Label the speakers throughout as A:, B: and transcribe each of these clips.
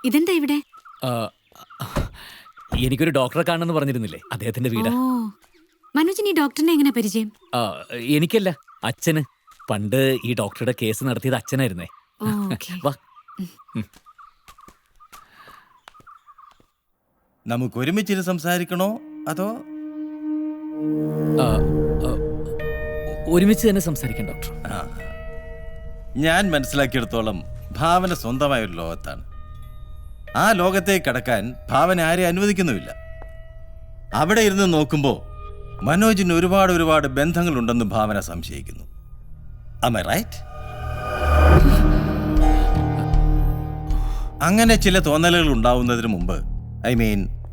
A: ഇതെന്താ ഇവിടെ?
B: ആ, എനിക്കൊരു ഡോക്ടറെ കാണണമെന്ന് പറഞ്ഞിരുന്നില്ലേ, അദ്ദേഹത്തിന്റെ വീട്.
A: ഓ, മനോജിന് ഈ ഡോക്ടറിനെ എങ്ങനെ പരിചയം?
B: എനിക്കല്ല, അച്ഛന്. പണ്ട് ഈ ഡോക്ടറുടെ കേസ് നടത്തിയത് അച്ഛനായിരുന്നേ.
A: ഓ, ഓക്കേ.
B: വാ.
C: നമുക്ക് ഒരുമിച്ചിട്ട് സംസാരിക്കണോ അതോ
B: ആ, ആ, ഒരുമിച്ച് തന്നെ സംസാരിക്കാം ഡോക്ടർ.
C: ഞാൻ മനസ്സിലാക്കിയെടുത്തോളം ഭാവന സ്വന്തമായ ഒരു ലോകത്താണ്. ആ ലോകത്തേക്ക് കടക്കാൻ ഭാവന ആരെയും അനുവദിക്കുന്നുമില്ല. അവിടെ ഇരുന്ന് നോക്കുമ്പോൾ മനോജിന് ഒരുപാട് ബന്ധങ്ങളുണ്ടെന്ന് ഭാവന സംശയിക്കുന്നു. Am I right? അങ്ങനെ ചില തോന്നലുകൾ ഉണ്ടാവുന്നതിന് മുമ്പ്,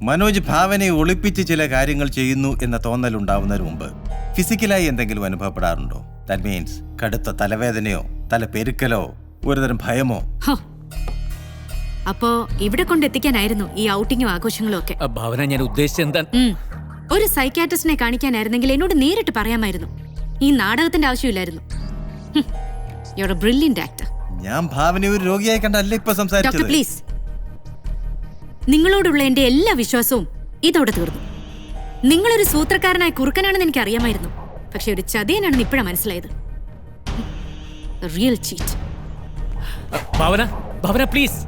C: മനോജ് ഭാവനയെ ഒളിപ്പിച്ച് ചില കാര്യങ്ങൾ ചെയ്യുന്നു എന്ന തോന്നൽ ഉണ്ടാവുന്നതിന് മുമ്പ് ഫിസിക്കലായി എന്തെങ്കിലും അനുഭവപ്പെടാറുണ്ടോ? ദാറ്റ് മീൻസ് കടുത്ത തലവേദനയോ തലപ്പെരുക്കലോ ഒരുതരം ഭയമോ?
A: അപ്പോ ഇവിടെ കൊണ്ടെത്തിക്കാനായിരുന്നു ഈ ഔട്ടിങ്ങും ആഘോഷങ്ങളും ഒക്കെ.
B: ഭാവന, ഞാൻ ഉദ്ദേശിച്ചത് എന്താ?
A: ഒരു സൈക്യാട്രിസ്റ്റിനെ കാണിക്കാനായിരുന്നെങ്കിൽ എന്നോട് നേരിട്ട് പറയാമായിരുന്നു. ഈ നാടകത്തിന്റെ ആവശ്യമില്ലായിരുന്നു. You're a brilliant actor.
C: ഞാൻ ഭാവനയെ ഒരു രോഗിയായി കണ്ടല്ല ഇപ്പൊ സംസാരിച്ചത്.
A: ഡോക്ടർ പ്ലീസ്, നിങ്ങളോടുള്ള എന്റെ എല്ലാ വിശ്വാസവും ഇതോടെ തീർന്നു. നിങ്ങളൊരു സൂത്രക്കാരനായ കുറുക്കനാണെന്ന് എനിക്ക് അറിയാമായിരുന്നു. പക്ഷെ ഒരു ചതിയനാണെന്ന് ഇപ്പോഴാണ് മനസ്സിലായത്. Real cheat.
B: Bhavana, Bhavana please.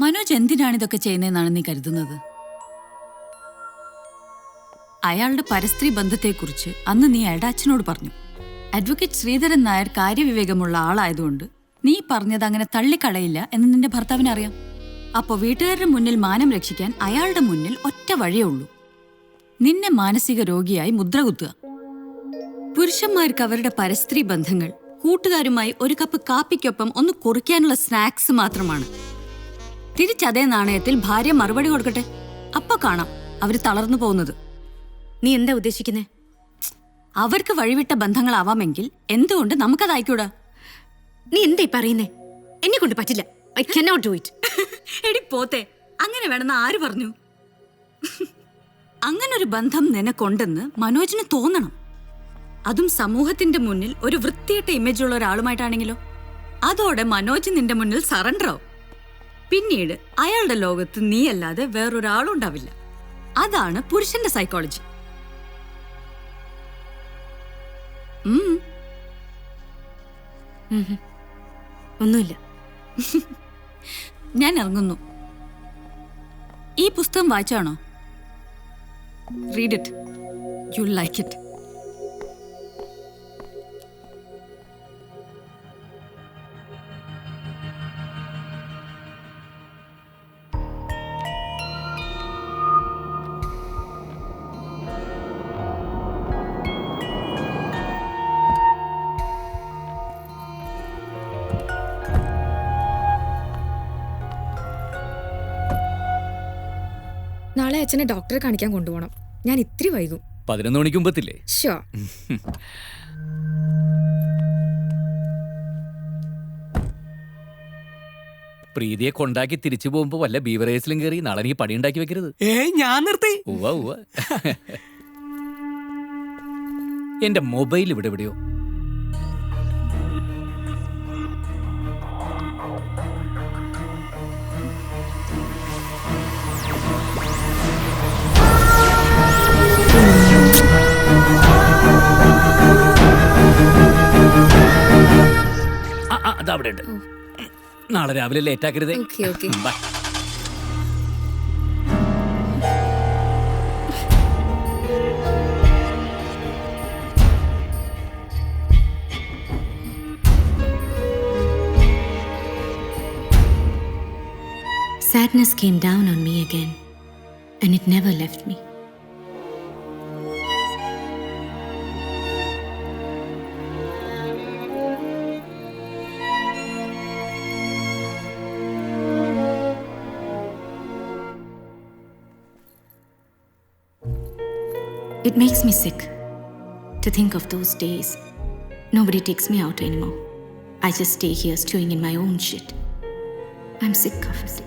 D: Manoj എന്തിനാണ് ഇതൊക്കെ ചെയ്യുന്നതെന്നാണ് നീ കരുതുന്നത്? അയാളുടെ പരസ്ത്രീ ബന്ധത്തെക്കുറിച്ച് അന്ന് നീ അയാളുടെ അച്ഛനോട് പറഞ്ഞു. അഡ്വക്കേറ്റ് ശ്രീധരൻ നായർ കാര്യവിവേകമുള്ള ആളായതുകൊണ്ട് നീ പറഞ്ഞത് അങ്ങനെ തള്ളിക്കളയില്ല എന്ന് നിന്റെ ഭർത്താവിന് അറിയാം. അപ്പോൾ വീട്ടുകാരുടെ മുന്നിൽ മാനം രക്ഷിക്കാൻ അയാളുടെ മുന്നിൽ ഒറ്റ വഴിയേ ഉള്ളൂ, നിന്നെ മാനസിക രോഗിയായി മുദ്രകുത്തുക. പുരുഷന്മാർക്ക് അവരുടെ പരസ്ത്രീ ബന്ധങ്ങൾ കൂട്ടുകാരുമായി ഒരു കപ്പ് കാപ്പിക്കൊപ്പം ഒന്ന് കുറിക്കാനുള്ള സ്നാക്സ് മാത്രമാണ്. തിരിച്ചതേ നാണയത്തിൽ ഭാര്യ മറുപടി കൊടുക്കട്ടെ, അപ്പൊ കാണാം അവര് തളർന്നു പോകുന്നത്.
A: നീ എന്താ ഉദ്ദേശിക്കുന്നേ?
D: അവർക്ക് വഴിവിട്ട ബന്ധങ്ങളാവാമെങ്കിൽ എന്തുകൊണ്ട് നമുക്കതായിക്കൂടാ?
A: നീ എന്തായി പറയുന്നേ? എന്നെ കൊണ്ട് പറ്റില്ല. I cannot do it.
D: എടി പോത്തെ, അങ്ങനെ വേണമെന്ന് ആര് പറഞ്ഞു? അങ്ങനൊരു ബന്ധം നിനക്കൊണ്ടെന്ന് മനോജിന് തോന്നണം. അതും സമൂഹത്തിന്റെ മുന്നിൽ ഒരു വൃത്തിയിട്ട ഇമേജ് ഉള്ള ഒരാളുമായിട്ടാണെങ്കിലോ? അതോടെ മനോജ് നിന്റെ മുന്നിൽ സറണ്ടർ ആവും. പിന്നീട് അയാളുടെ ലോകത്ത് നീയല്ലാതെ വേറൊരാളും ഉണ്ടാവില്ല. അതാണ് പുരുഷന്റെ സൈക്കോളജി.
A: ഒന്നുമില്ല.
D: ഞാൻ ഇറങ്ങുന്നു. ഈ പുസ്തകം വായിച്ചാണോ? Read it, you like it.
E: നാളെ അച്ഛനെ ഡോക്ടറെ കാണിക്കാൻ കൊണ്ടുപോകണം. ഞാൻ ഇത്തിരി വൈകും.
B: 11 മണിക്ക് മുമ്പത്തില്ലേ?
E: ഷോ.
B: പ്രീതിയെ കൊണ്ടാക്കി തിരിച്ചു പോകുമ്പോ വല്ല ബീവറേസിലും കയറി നാളെ എനിക്ക് പണി ഉണ്ടാക്കി വെക്കരുത്.
F: ഞാൻ നിർത്തി.
B: ഉവ്വ. എന്റെ മൊബൈൽ ഇവിടെ എവിടെയോ. അതവിടെ ഉണ്ട്. നാളെ രാവിലെ ലേറ്റ് ആക്കരുതേ. Bye.
A: Sadness came down on me again, and it never left me. It makes me sick to think of those days. Nobody takes me out anymore. I just stay here stewing in my own shit. I'm sick of it.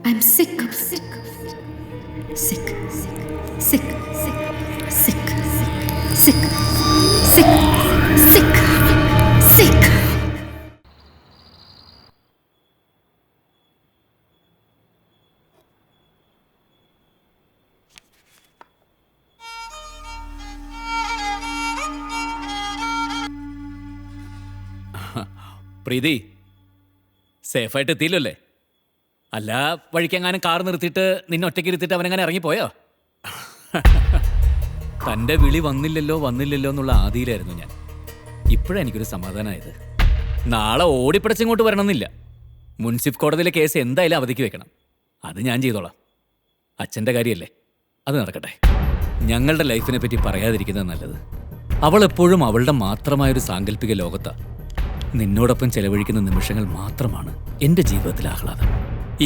A: I'm sick of it. Sick. sick, sick, sick.
B: പ്രീതി സേഫായിട്ട് എത്തിയില്ലല്ലേ? അല്ല വഴിക്കെങ്ങാനും car നിർത്തിയിട്ട് നിന്നെ ഒറ്റയ്ക്ക് ഇരുത്തിയിട്ട് അവനെങ്ങനെ ഇറങ്ങിപ്പോയോ? തൻ്റെ വിളി വന്നില്ലല്ലോ എന്നുള്ള ആദിയിലായിരുന്നു ഞാൻ. ഇപ്പോഴാണ് എനിക്കൊരു സമാധാനമായത്. നാളെ ഓടിപ്പിടച്ചിങ്ങോട്ട് വരണമെന്നില്ല. മുൻസിഫ് കോടതിയിലെ കേസ് എന്തായാലും അവധിക്ക് വെക്കണം. അത് ഞാൻ ചെയ്തോളാം. അച്ഛൻ്റെ കാര്യമല്ലേ, അത് നടക്കട്ടെ. ഞങ്ങളുടെ ലൈഫിനെ പറ്റി പറയാതിരിക്കുന്നത് നല്ലത്. അവൾ എപ്പോഴും അവളുടെ മാത്രമായൊരു സാങ്കല്പിക ലോകത്താണ്. നിന്നോടൊപ്പം ചെലവഴിക്കുന്ന നിമിഷങ്ങൾ മാത്രമാണ് എൻ്റെ ജീവിതത്തിൽ ആഹ്ലാദം.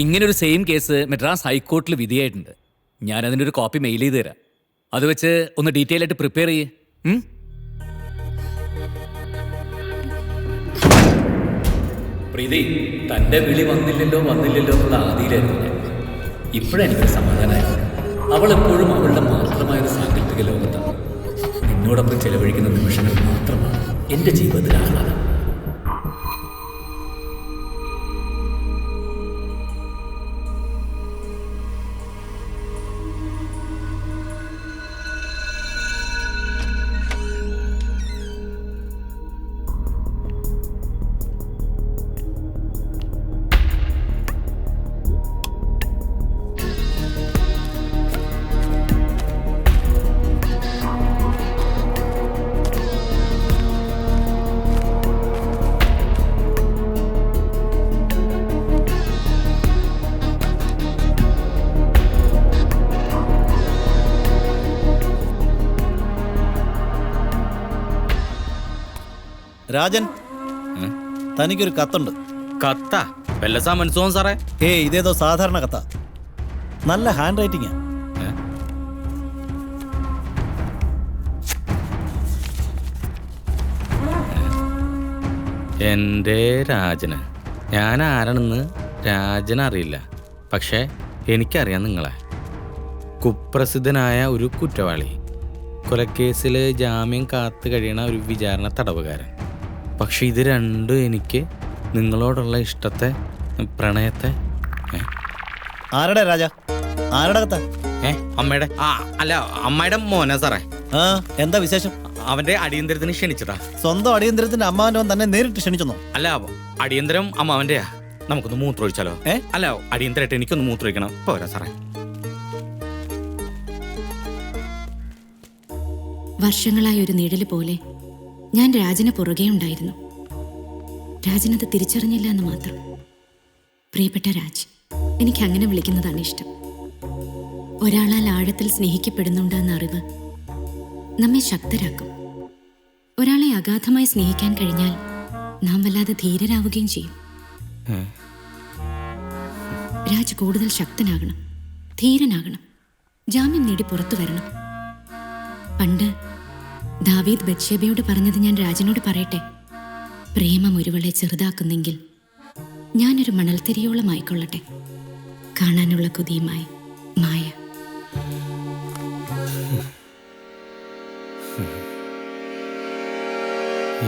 B: ഇങ്ങനൊരു സെയിം കേസ് മദ്രാസ് ഹൈക്കോർട്ടിൽ വിധിയായിട്ടുണ്ട്. ഞാൻ അതിൻ്റെ കോപ്പി മെയിൽ ചെയ്ത് തരാം. അത് വെച്ച് ഒന്ന് ഡീറ്റെയിൽ ആയിട്ട് പ്രിപ്പയർ ചെയ്യേ. പ്രീതി, തൻ്റെ വിളി വന്നില്ലല്ലോ എന്നുള്ള ആദിയിലായിരുന്നു ഞാൻ. ഇപ്പോഴാണ് എനിക്കൊരു സമാധാനമായത്. അവൾ എപ്പോഴും അവളുടെ മാത്രമായൊരു സാങ്കല്പിക ലോകത്താണ്. നിന്നോടൊപ്പം ചെലവഴിക്കുന്ന നിമിഷങ്ങൾ മാത്രമാണ് എൻ്റെ ജീവിതത്തിൽ ആഹ്ലാദം.
F: രാജൻ, തനിക്കൊരു കത്തുണ്ട്.
G: കത്താ? വല്ല സമൻസോ സാറേ?
F: ഇതേതോ സാധാരണ കത്താ. നല്ല ഹാൻഡ് റൈറ്റിംഗാ.
G: എൻ്റെ രാജന്. ഞാൻ ആരാണെന്ന് രാജനറിയില്ല, പക്ഷേ എനിക്കറിയാം നിങ്ങളെ. കുപ്രസിദ്ധനായ ഒരു കുറ്റവാളി, കൊലക്കേസിൽ ജാമ്യം കാത്തു കഴിയണ ഒരു വിചാരണ തടവുകാരൻ. പക്ഷെ ഇത് രണ്ടും എനിക്ക് നിങ്ങളോടുള്ള ഇഷ്ടത്തെ, പ്രണയത്തെ.
F: ആരുടെ രാജ? ആരുടെ കത്താ?
G: അമ്മയുടെ. അല്ല, അമ്മയുടെ മോനെ സാറേ.
F: എന്താ വിശേഷം?
G: അവന്റെ അടിയന്തരത്തിന് ക്ഷണിച്ചതാ.
F: സ്വന്തം അടിയന്തരത്തിന്റെ അമ്മാവൻ തന്നെ നേരിട്ട് ക്ഷണിച്ചെന്നോ?
G: അല്ല, അടിയന്തരം അമ്മാവന്റെയാ. നമുക്കൊന്ന് മൂത്രമൊഴിച്ചാലോ? അല്ല, അടിയന്തരമായിട്ട് എനിക്കൊന്ന് മൂത്രമൊഴിക്കണം. പോരാ സാറേ.
A: വർഷങ്ങളായ ഒരു നിഴല് പോലെ ഞാൻ രാജന് പുറകെ ഉണ്ടായിരുന്നു. രാജനത് തിരിച്ചറിഞ്ഞില്ല എന്ന് മാത്രം. പ്രിയപ്പെട്ട രാജ്, എനിക്ക് അങ്ങനെ വിളിക്കുന്നതാണ് ഇഷ്ടം. ഒരാളാൽ ആഴത്തിൽ സ്നേഹിക്കപ്പെടുന്നുണ്ടെന്ന അറിവ് നമ്മെ ശക്തരാക്കും. ഒരാളെ അഗാധമായി സ്നേഹിക്കാൻ കഴിഞ്ഞാൽ നാം വല്ലാതെ ധീരരാവുകയും ചെയ്യും. രാജ് കൂടുതൽ ശക്തനാകണം, ധീരനാകണം, ജാമ്യം നേടി പുറത്തു വരണം. പണ്ട് ദാവീദ് ബത്ശേബയോട് പറഞ്ഞത് ഞാൻ രാജനോട് പറയട്ടെ. പ്രേമം ഒരുവളെ ചെറുതാക്കുന്നെങ്കിൽ ഞാനൊരു മണൽത്തിരിയോളം ആയിക്കൊള്ളട്ടെ, കാണാനുള്ള കൊതിയുമായി. മായ.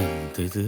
G: എന്തിത്?